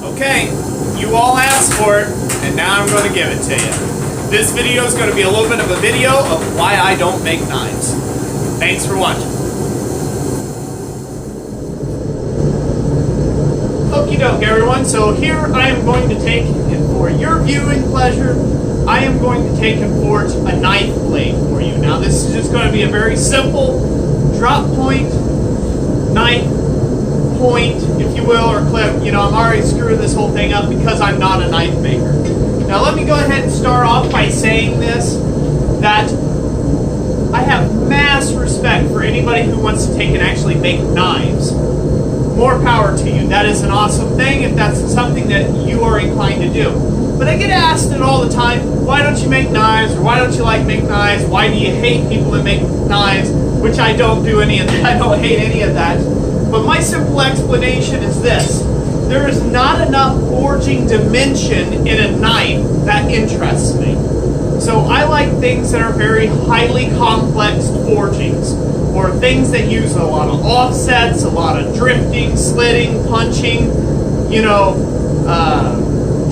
Okay, you all asked for it, and now I'm going to give it to you. This video is going to be a little bit of a video of why I don't make knives. Thanks for watching. Okie doke, everyone. So here I am going to take, and for your viewing pleasure, I am going to take and forge a knife blade for you. Now this is just going to be a very simple drop point knife point, if you will, or clip. You know, I'm already screwing this whole thing up because I'm not a knife maker. Now let me go ahead and start off by saying this, that I have mass respect for anybody who wants to take and actually make knives. More power to you. That is an awesome thing if that's something that you are inclined to do. But I get asked it all the time, why don't you make knives, or why don't you like make knives, why do you hate people that make knives, which I don't do any of that, I don't hate any of that. But my simple explanation is this: there is not enough forging dimension in a knife that interests me. So I like things that are very highly complex forgings, or things that use a lot of offsets, a lot of drifting, slitting, punching, you know,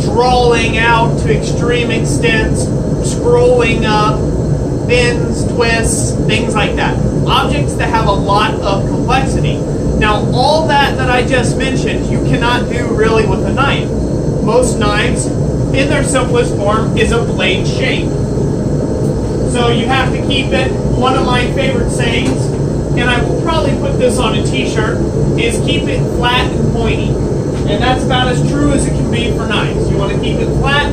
drawing out to extreme extents, scrolling up, bends, twists, things like that. Objects that have a lot of complexity. Now, all that I just mentioned, you cannot do really with a knife. Most knives, in their simplest form, is a blade shape. So you have to keep it. One of my favorite sayings, and I will probably put this on a t-shirt, is keep it flat and pointy. And that's about as true as it can be for knives. You want to keep it flat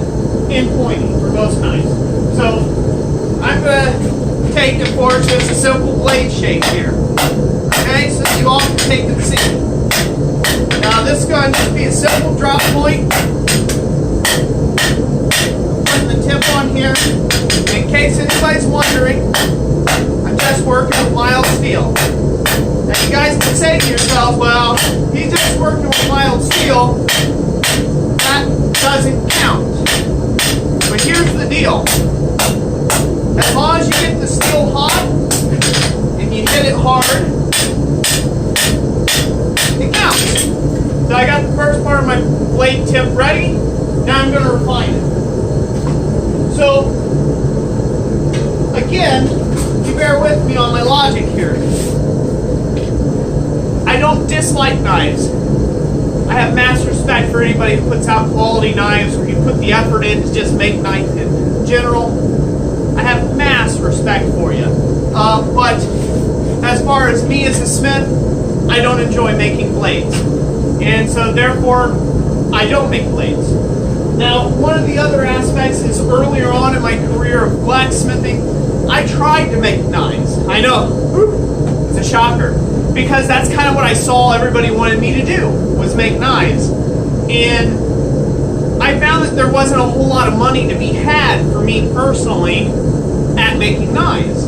and pointy for most knives. So I'm going to take and forge just a simple blade shape here. Okay, so you all can take and see. Now this is going to just be a simple drop point. Putting the tip on here. In case anybody's wondering, I'm just working with mild steel. Now you guys can say to yourself, well, he's just working with mild steel. That doesn't count. But here's the deal. As long as you get the steel hot and you hit it hard, it counts. So I got the first part of my blade tip ready. Now I'm going to refine it. So, again, you bear with me on my logic here. I don't dislike knives. I have mass respect for anybody who puts out quality knives, or you put the effort in to just make knives in general. I have mass respect for you. But as far as me as a smith, I don't enjoy making blades. And so therefore, I don't make blades. Now, one of the other aspects is earlier on in my career of blacksmithing, I tried to make knives. I know, it's a shocker, because that's kind of what I saw everybody wanted me to do, was make knives. And I found that there wasn't a whole lot of money to be had for me personally at making knives.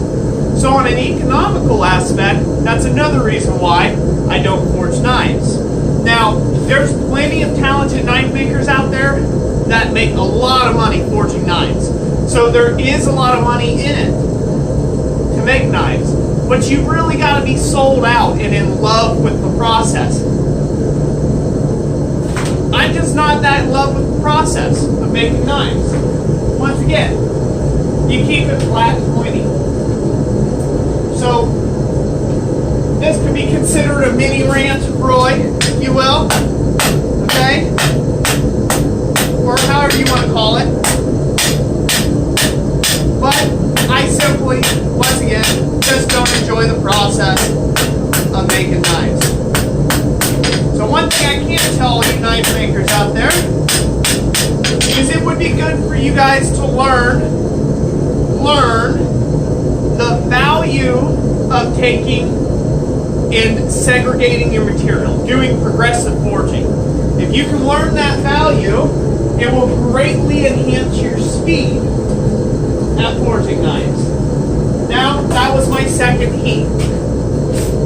So on an economical aspect, that's another reason why I don't forge knives. Now, there's plenty of talented knife makers out there that make a lot of money forging knives. So there is a lot of money in it to make knives. But you really got to be sold out and in love with the process. I'm just not that in love with the process of making knives. Once again, you keep it flat and pointy. So this could be considered a mini rant, Roy, if you will. Okay? Or however you want to call it. But I simply, once again, just don't enjoy the process of making knives. So one thing I can tell all you knife makers out there is it would be good for you guys to learn the value of taking and segregating your material, doing progressive forging. If you can learn that value, it will greatly enhance your speed at forging knives. Now, that was my second heat.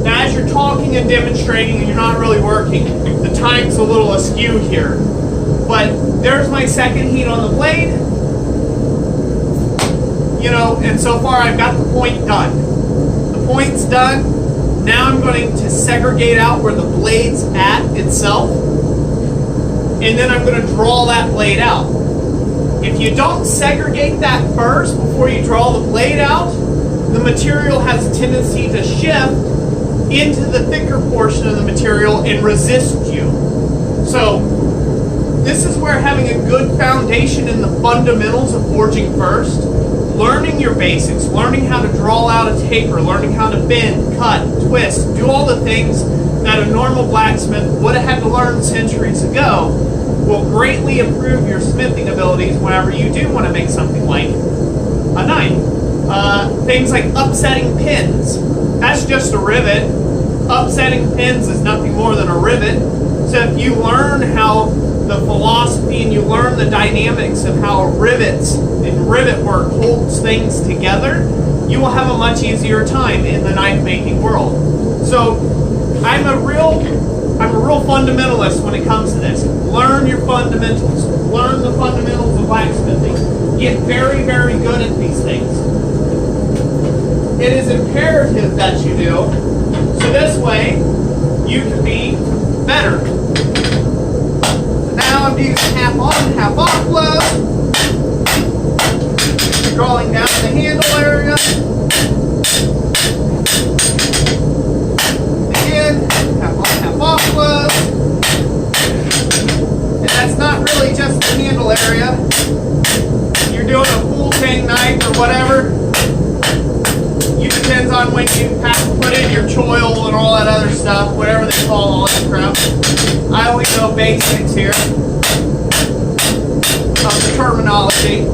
Now, as you're talking and demonstrating and you're not really working, the time's a little askew here. But there's my second heat on the blade. and so far I've got the point done. The point's done. Now I'm going to segregate out where the blade's at itself, and then I'm going to draw that blade out. If you don't segregate that first before you draw the blade out, the material has a tendency to shift into the thicker portion of the material and resist you. So this is where having a good foundation in the fundamentals of forging first, learning your basics, learning how to draw out a taper, learning how to bend, cut, twist, do all the things that a normal blacksmith would have had to learn centuries ago, will greatly improve your smithing abilities whenever you do want to make something like a knife. Things like upsetting pins. That's just a rivet. Upsetting pins is nothing more than a rivet. So if you learn how the philosophy and you learn the dynamics of how rivets and rivet work holds things together, you will have a much easier time in the knife making world. So I'm a real fundamentalist when it comes to this. Learn your fundamentals. Learn the fundamentals of blacksmithing. Get very, very good at these things. It is imperative that you do, so this way you can be better. Now I'm using half on, half off flow. Drawing down the handle area. Again, half on, half off flow. And that's not really just the handle area. You're doing a full tang knife or whatever. It depends on when you have to put in your choil and all that other stuff, whatever they call all that crap. I only know basics here of the terminology.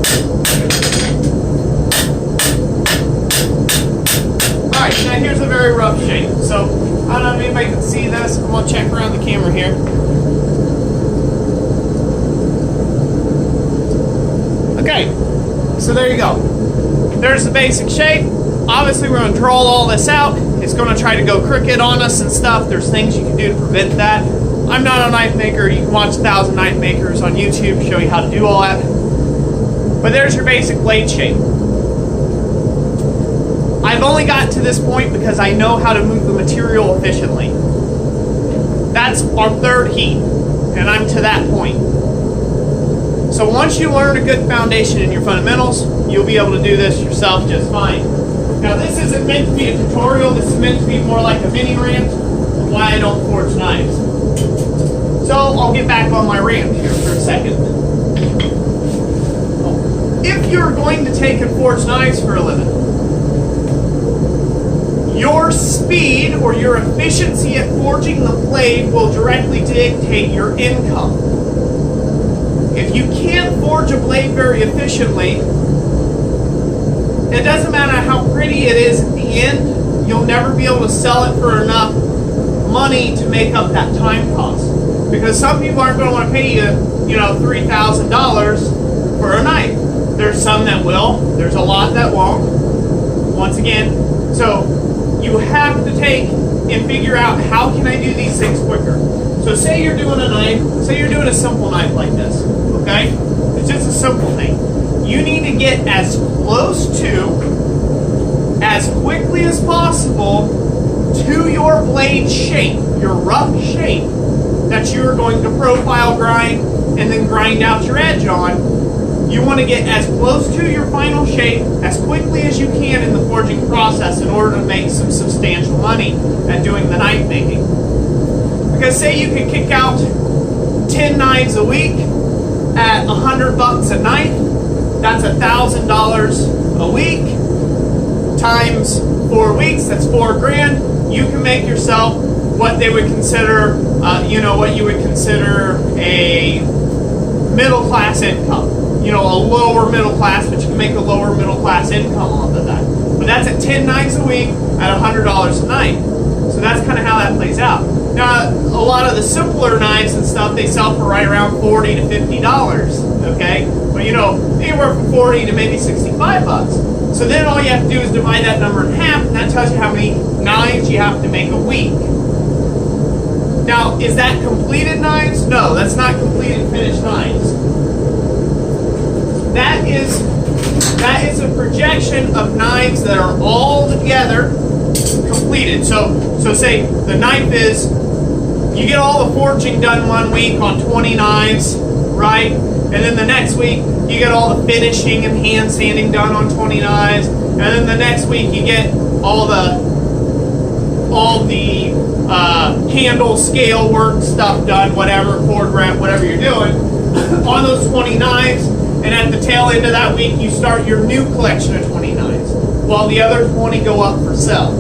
Alright, now here's a very rough shape. So, I don't know if anybody can see this. I'm going to check around the camera here. Okay, so there you go. There's the basic shape. Obviously, we're going to draw all this out. It's going to try to go crooked on us and stuff. There's things you can do to prevent that. I'm not a knife maker. You can watch 1,000 knife makers on YouTube show you how to do all that. But there's your basic blade shape. I've only got to this point because I know how to move the material efficiently. That's our third heat, and I'm to that point. So once you learn a good foundation in your fundamentals, you'll be able to do this yourself just fine. Now this isn't meant to be a tutorial, this is meant to be more like a mini rant of why I don't forge knives. So I'll get back on my rant here for a second. If you're going to take and forge knives for a living, your speed or your efficiency at forging the blade will directly dictate your income. If you can't forge a blade very efficiently, it doesn't matter how pretty it is at the end, you'll never be able to sell it for enough money to make up that time cost. Because some people aren't going to want to pay you, $3,000 for a knife. There's some that will, there's a lot that won't. Once again, so you have to take and figure out how can I do these things quicker. So say you're doing a knife, say you're doing a simple knife like this, okay? It's just a simple thing. You need to get as close to, as quickly as possible, to your blade shape, your rough shape, that you're going to profile grind and then grind out your edge on. You want to get as close to your final shape as quickly as you can in the forging process in order to make some substantial money at doing the knife making. Because say you can kick out 10 knives a week at $100 a knife, that's $1,000 a week times 4 weeks, that's $4,000. You can make yourself what they would consider, what you would consider a middle class income. A lower middle class, but you can make a lower middle class income off of that. But that's at 10 knives a week at $100 a night. So that's kind of how that plays out. Now, a lot of the simpler knives and stuff, they sell for right around $40 to $50, okay? But anywhere from 40 to maybe 65 bucks. So then all you have to do is divide that number in half, and that tells you how many knives you have to make a week. Now, is that completed knives? No, that's not completed finished knives. That is That is a projection of knives that are all together completed. So say the knife is, you get all the forging done 1 week on 20 knives, right? And then the next week you get all the finishing and hand sanding done on 20 knives. And then the next week you get all the handle, scale work stuff done, whatever, cord wrap, whatever you're doing, on those 20 knives. And at the tail end of that week, you start your new collection of 20 knives, while the other 20 go up for sale.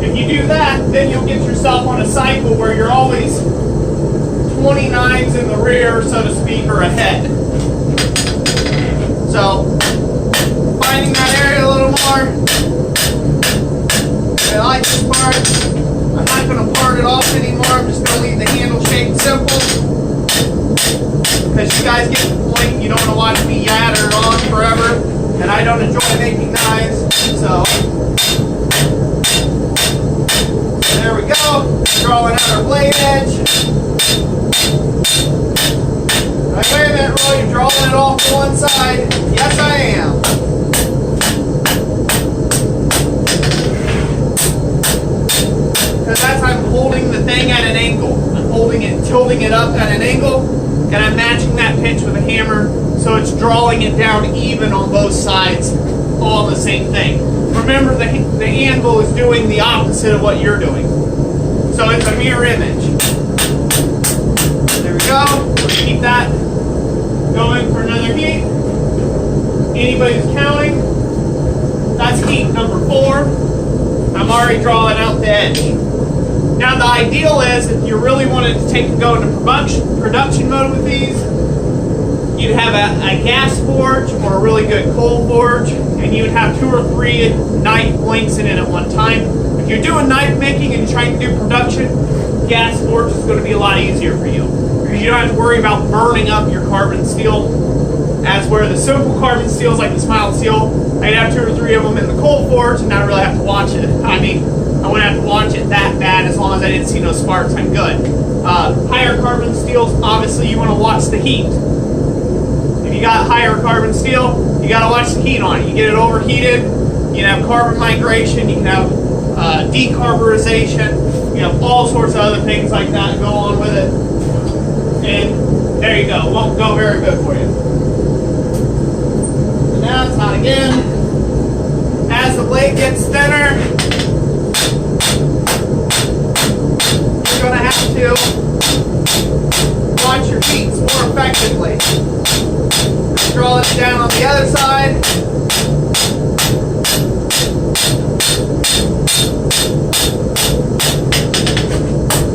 If you do that, then you'll get yourself on a cycle where you're always 20 knives in the rear, so to speak, or ahead. So, finding that area a little more. I like this part. I'm not going to part it off anymore. I'm just going to leave the handle shape simple. Because you guys get the point. You don't want to watch me yatter on forever. And I don't enjoy making knives. So there we go. Drawing out our blade edge. Right, wait a minute, Roy. You're drawing it off to one side. Yes, I am. Because that's I'm holding the thing at an angle. I'm holding it, tilting it up at an angle, and I'm matching that pitch with a hammer, so it's drawing it down even on both sides, all the same thing. Remember, the anvil is doing the opposite of what you're doing. So it's a mirror image. There we go. Let's keep that going for another heat. Anybody who's counting, that's heat number 4. I'm already drawing out the edge. Now the ideal is, if you really wanted to go into production mode with these, you'd have a gas forge or a really good coal forge, and you would have 2 or 3 knife blanks in it at one time. If you're doing knife making and you're trying to do production, gas forge is going to be a lot easier for you, because you don't have to worry about burning up your carbon steel. As where the simple carbon steels like the Smile Steel, I'd have 2 or 3 of them in the coal forge and not really have to watch it. I mean, I wouldn't have to watch it that bad. As long as I didn't see no sparks, I'm good. Higher carbon steels, obviously you want to watch the heat. If you got higher carbon steel, you got to watch the heat on it. You get it overheated, you can have carbon migration, you can have decarburization, you have all sorts of other things like that go on with it. And there you go, won't go very good for you. So now it's hot again. As the blade gets thinner, you're going to have to watch your heat more effectively. Draw it down on the other side.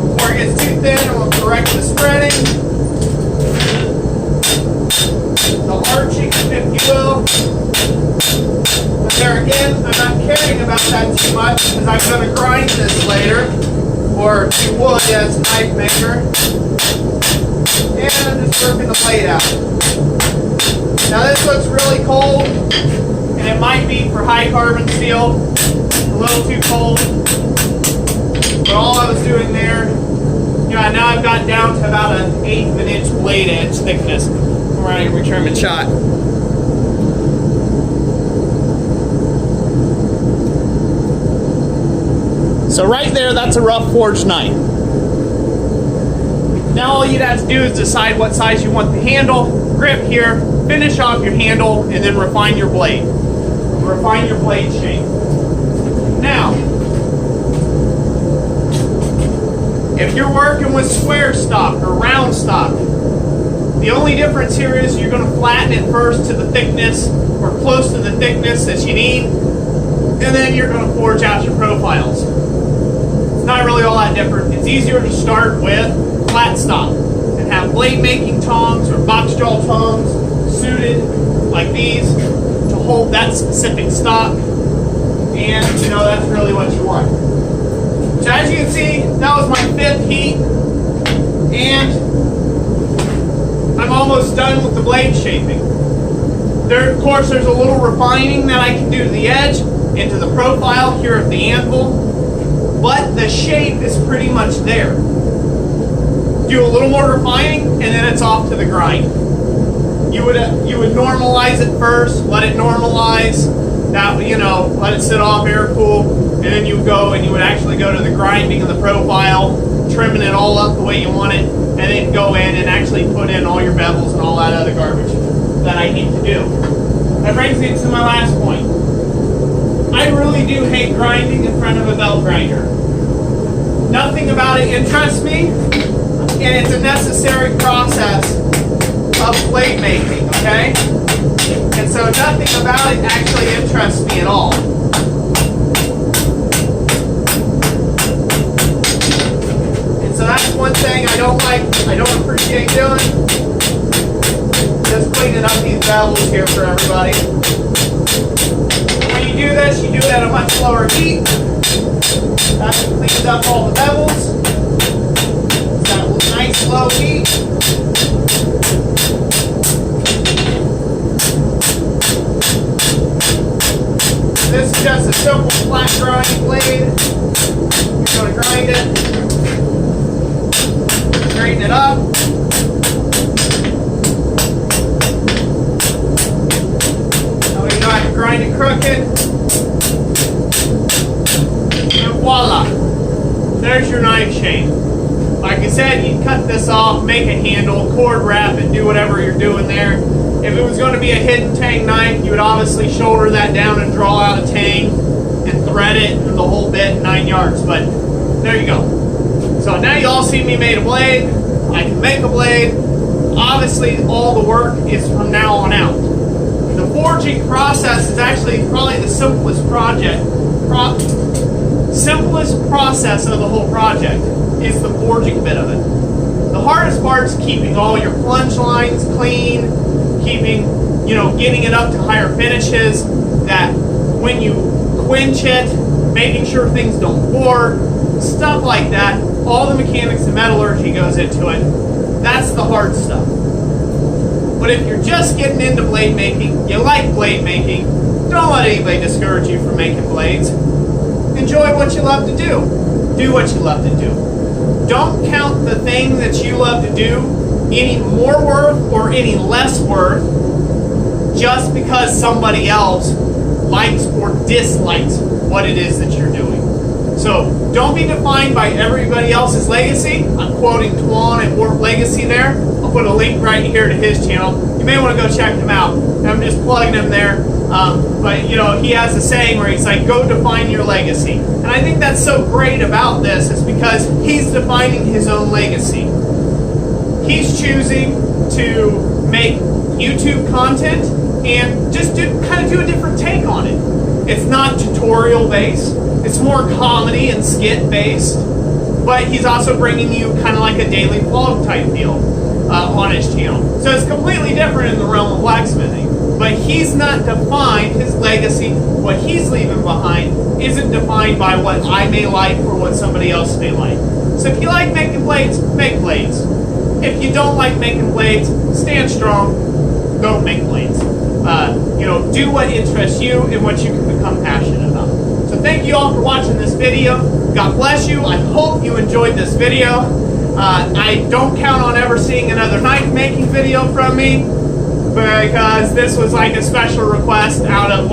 Before it gets too thin, we'll correct the spreading. The arching, if you will. But there again, I'm not caring about that too much, because I'm going to grind this later, or you would as a knife maker. And I'm just working the blade out. Now this looks really cold, and it might be for high carbon steel, a little too cold. But all I was doing there, now I've got down to about an 1/8 of an inch blade edge thickness for my return shot. So right there, that's a rough forged knife. Now all you'd have to do is decide what size you want the handle, grip here, finish off your handle, and then refine your blade. Refine your blade shape. Now, if you're working with square stock or round stock, the only difference here is you're going to flatten it first to the thickness or close to the thickness that you need, and then you're going to forge out your profiles. It's not really all that different. It's easier to start with flat stock and have blade making tongs or box jaw tongs suited like these to hold that specific stock, and that's really what you want. So as you can see, that was my 5th heat, and I'm almost done with the blade shaping. Of course, there's a little refining that I can do to the edge and to the profile here at the anvil, but the shape is pretty much there. Do a little more refining, and then it's off to the grind. you would normalize it first, let it normalize, that let it sit off, air cool, and then you would go and you would actually go to the grinding of the profile, trimming it all up the way you want it, and then go in and actually put in all your bevels and all that other garbage that I need to do. That brings me to my last point. I really do hate grinding in front of a belt grinder. Nothing about it interests me, and it's a necessary process of blade making, okay? And so nothing about it actually interests me at all. And so that's one thing I don't like, I don't appreciate doing. Just cleaning up these bevels here for everybody. When you do this, you do it at a much lower heat. That cleans up all the bevels. It's got a nice low heat. This is just a simple flat grinding blade. You're going to grind it, straighten it up. Now you know how to grind it crooked. And voila, there's your knife shape. Like I said, you cut this off, make a handle, cord wrap it, do whatever you're doing there. If it was going to be a hidden tang knife, you would obviously shoulder that down and draw out a tang and thread it and the whole bit 9 yards. But there you go. So now you all see me made a blade. I can make a blade. Obviously, all the work is from now on out. The forging process is actually probably the simplest simplest process of the whole project is the forging bit of it. The hardest part is keeping all your plunge lines clean, keeping, getting it up to higher finishes, that when you quench it, making sure things don't pour, stuff like that. All the mechanics and metallurgy goes into it. That's the hard stuff. But if you're just getting into blade making, you like blade making, don't let anybody discourage you from making blades. Enjoy what you love to do. Do what you love to do. Don't count the thing that you love to do any more worth or any less worth just because somebody else likes or dislikes what it is that you're doing. So don't be defined by everybody else's legacy. I'm quoting Twan and Warp Legacy there. I'll put a link right here to his channel. You may want to go check him out. I'm just plugging him there. But he has a saying where he's like, go define your legacy. And I think that's so great about this is because he's defining his own legacy. He's choosing to make YouTube content and just kind of do a different take on it. It's not tutorial based. It's more comedy and skit based. But he's also bringing you kind of like a daily vlog type deal on his channel. So it's completely different in the realm of blacksmithing. But he's not defined, his legacy, what he's leaving behind, isn't defined by what I may like or what somebody else may like. So if you like making blades, make blades. If you don't like making blades, stand strong, don't make blades. Do what interests you and what you can become passionate about. So thank you all for watching this video. God bless you. I hope you enjoyed this video. I don't count on ever seeing another knife making video from me, because this was like a special request out of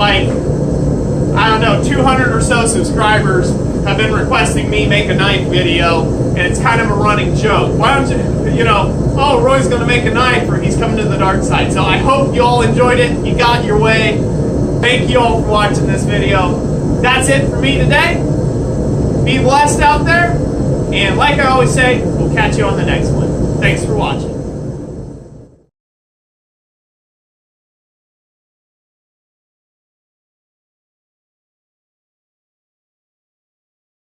200 or so subscribers have been requesting me make a knife video, and it's kind of a running joke. Why don't you, oh, Roy's going to make a knife, or he's coming to the dark side. So I hope you all enjoyed it. You got your way. Thank you all for watching this video. That's it for me today. Be blessed out there, and like I always say, we'll catch you on the next one. Thanks for watching.